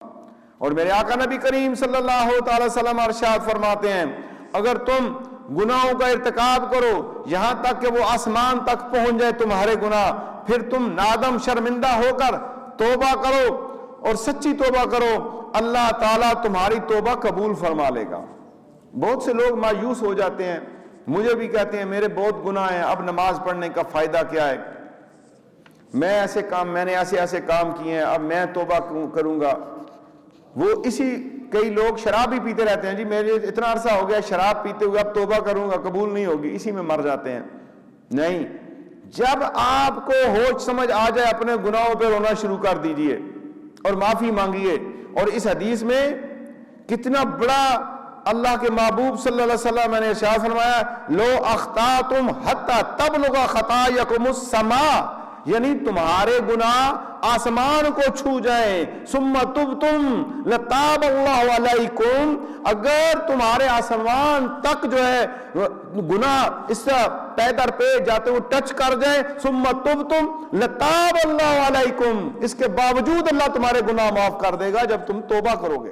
اور میرے آقا نبی کریم صلی اللہ تعالی وسلم ارشاد فرماتے ہیں اگر تم گناہوں کا ارتکاب کرو یہاں تک کہ وہ آسمان تک پہنچ جائے تمہارے گناہ، پھر تم نادم شرمندہ ہو کر توبہ کرو اور سچی توبہ کرو، اللہ تعالیٰ تمہاری توبہ قبول فرما لے گا۔ بہت سے لوگ مایوس ہو جاتے ہیں، مجھے بھی کہتے ہیں میرے بہت گناہ ہیں، اب نماز پڑھنے کا فائدہ کیا ہے، میں نے ایسے کام کیے ہیں، اب میں توبہ کروں گا۔ وہ کئی لوگ شراب بھی پیتے رہتے ہیں، جی میرے اتنا عرصہ ہو گیا شراب پیتے ہوئے، اب توبہ کروں گا قبول نہیں ہوگی، اسی میں مر جاتے ہیں۔ نہیں، جب آپ کو ہوش سمجھ آ جائے اپنے گناہوں پہ رونا شروع کر دیجئے اور معافی مانگیے۔ اور اس حدیث میں کتنا بڑا اللہ کے محبوب صلی اللہ علیہ وسلم نے ارشاد فرمایا لو اخطأتم حتی تبلغ خطاياكم السماء، یعنی تمہارے گناہ آسمان کو چھو جائیں، ثم تبتم لتاب اللہ علیکم، اگر تمہارے آسمان تک جو ہے گناہ اس سے پے در پہ جاتے ہوئے ٹچ کر جائیں، ثم تبتم لتاب اللہ علیکم، اس کے باوجود اللہ تمہارے گناہ معاف کر دے گا جب تم توبہ کرو گے۔